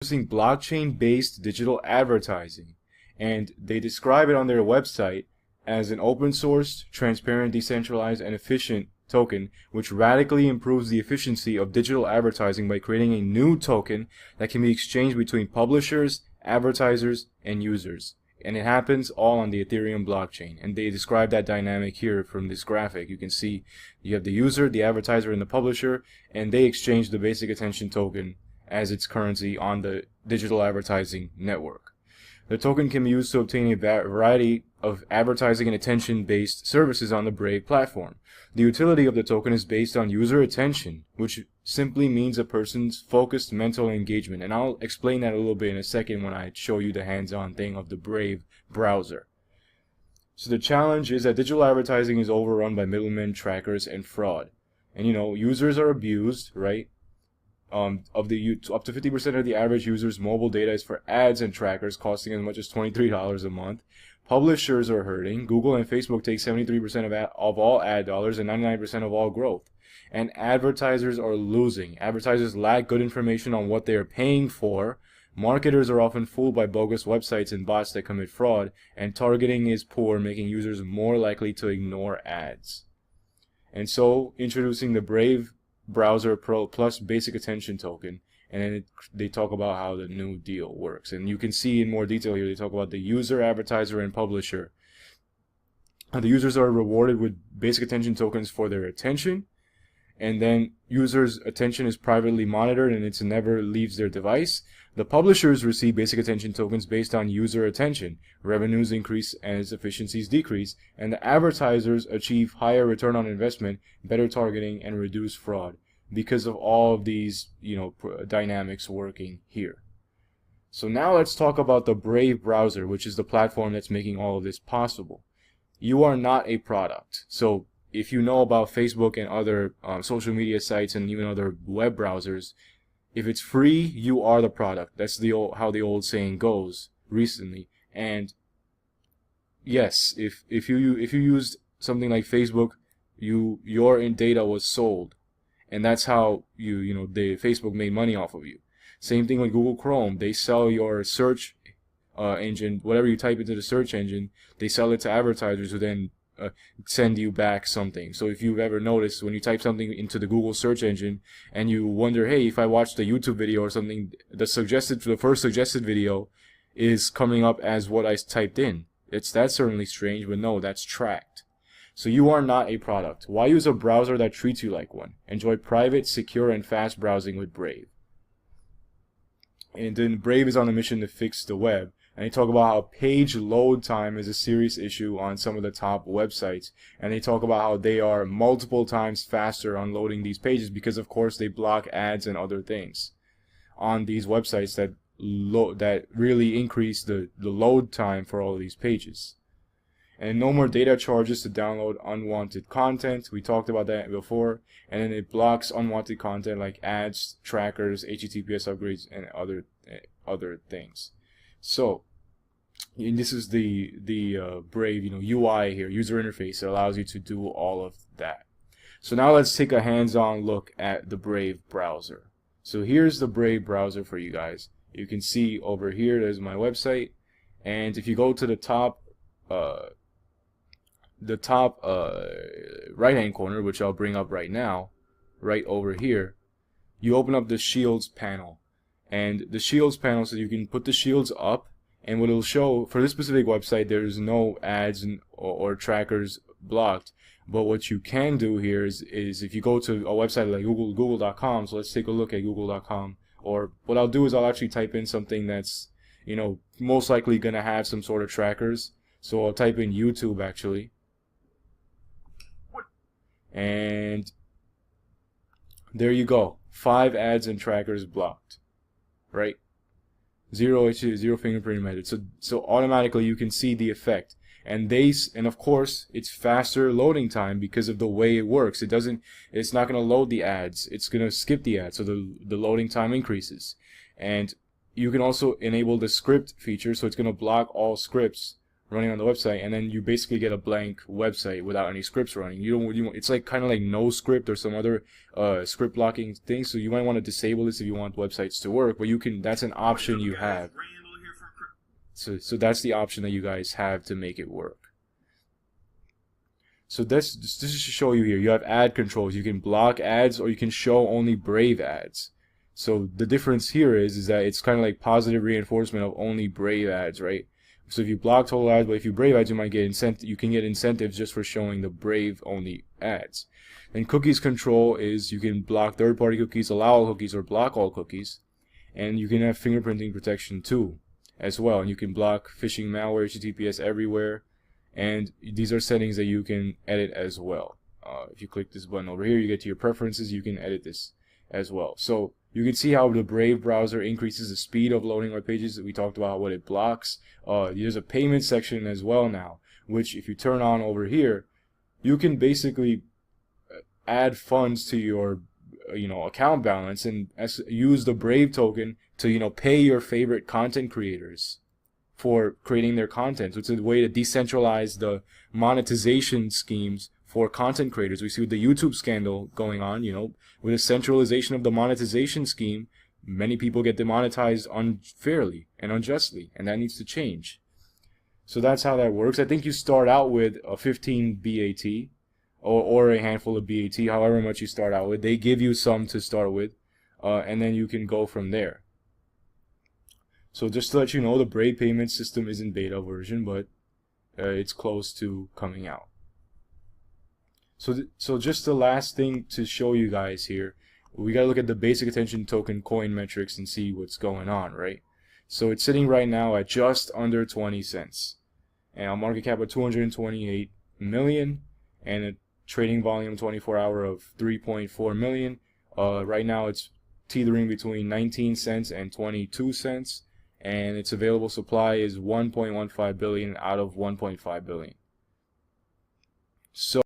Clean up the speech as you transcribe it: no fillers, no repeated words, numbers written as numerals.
using blockchain-based digital advertising, and they describe it on their website as an open source, transparent, decentralized, and efficient token, which radically improves the efficiency of digital advertising by creating a new token that can be exchanged between publishers, advertisers, and users. And it happens all on the Ethereum blockchain. And they describe that dynamic here from this graphic. You can see you have the user, the advertiser, and the publisher, and they exchange the basic attention token as its currency on the digital advertising network. The token can be used to obtain a variety of advertising and attention-based services on the Brave platform. The utility of the token is based on user attention, which simply means a person's focused mental engagement. And I'll explain that a little bit in a second when I show you the hands-on thing of the Brave browser. So the challenge is that digital advertising is overrun by middlemen, trackers, and fraud. And users are abused, right? Up to 50% of the average user's mobile data is for ads and trackers, costing as much as $23 a month. Publishers are hurting. Google and Facebook take 73% of all ad dollars and 99% of all growth. And advertisers are losing. Advertisers lack good information on what they are paying for. Marketers are often fooled by bogus websites and bots that commit fraud. And targeting is poor, making users more likely to ignore ads. And so, introducing the Brave Browser Pro plus basic attention token, and then they talk about how the new deal works. And you can see in more detail here, they talk about the user, advertiser, and publisher. The users are rewarded with basic attention tokens for their attention, and then users' attention is privately monitored and it never leaves their device. The publishers receive basic attention tokens based on user attention. Revenues increase as efficiencies decrease, and the advertisers achieve higher return on investment, better targeting, and reduced fraud because of all of these, dynamics working here. So now let's talk about the Brave browser, which is the platform that's making all of this possible. You are not a product. So if you know about Facebook and other social media sites and even other web browsers, if it's free, you are the product. That's how the old saying goes recently. And yes, if you used something like Facebook, your data was sold, and that's how Facebook made money off of you. Same thing with Google Chrome. They sell your search engine, whatever you type into the search engine, they sell it to advertisers who then send you back something. So if you've ever noticed, when you type something into the Google search engine and you wonder, hey, if I watched a YouTube video or something, the first suggested video is coming up as what I typed in. That's certainly strange, but no, that's tracked. So you are not a product. Why use a browser that treats you like one? Enjoy private, secure, and fast browsing with Brave. And then Brave is on a mission to fix the web. And they talk about how page load time is a serious issue on some of the top websites. And they talk about how they are multiple times faster on loading these pages because, of course, they block ads and other things on these websites that really increase the load time for all of these pages. And no more data charges to download unwanted content. We talked about that before. And then it blocks unwanted content like ads, trackers, HTTPS upgrades, and other things. So, and this is the Brave UI here, user interface that allows you to do all of that. So now let's take a hands-on look at the Brave browser. So here's the Brave browser for you guys. You can see over here, there's my website, and if you go to the top right-hand corner, which I'll bring up right now, right over here, you open up the Shields panel. And the Shields panel, so you can put the shields up, and what it'll show for this specific website, there's no ads or trackers blocked. But what you can do here is if you go to a website like google.com, so let's take a look at google.com, or what I'll do is I'll actually type in something that's most likely gonna have some sort of trackers. So I'll type in YouTube actually, and there you go, 5 ads and trackers blocked. Right, zero fingerprint method. So automatically you can see the effect, and of course it's faster loading time because of the way it works. It's not going to load the ads. It's going to skip the ads, so the loading time increases. And you can also enable the script feature, so it's going to block all scripts running on the website, and then you basically get a blank website without any scripts running. It's like kind of like no script or some other script blocking thing. So you might want to disable this if you want websites to work, but you can. That's an option you have. So that's the option that you guys have to make it work. So this is to show you here. You have ad controls. You can block ads, or you can show only Brave ads. So the difference here is that it's kind of like positive reinforcement of only Brave ads, right? So if you block total ads, but if you Brave ads, you might get you can get incentives just for showing the Brave only ads. And cookies control is you can block third-party cookies, allow all cookies, or block all cookies. And you can have fingerprinting protection too, as well. And you can block phishing, malware, HTTPS everywhere. And these are settings that you can edit as well. If you click this button over here, you get to your preferences. You can edit this as well. So you can see how the Brave browser increases the speed of loading web pages. We talked about what it blocks. There's a payment section as well now, which if you turn on over here, you can basically add funds to your account balance and use the Brave token to pay your favorite content creators for creating their content. So it's a way to decentralize the monetization schemes for content creators. We see with the YouTube scandal going on, with the centralization of the monetization scheme, many people get demonetized unfairly and unjustly, and that needs to change. So that's how that works. I think you start out with a 15 BAT or a handful of BAT, however much you start out with. They give you some to start with, and then you can go from there. So just to let you know, the Brave payment system is in beta version, but it's close to coming out. So just the last thing to show you guys here, we got to look at the basic attention token coin metrics and see what's going on, right? So it's sitting right now at just under 20 cents. And a market cap of 228 million and a trading volume 24-hour of 3.4 million. Right now it's teetering between 19 cents and 22 cents. And its available supply is 1.15 billion out of 1.5 billion. So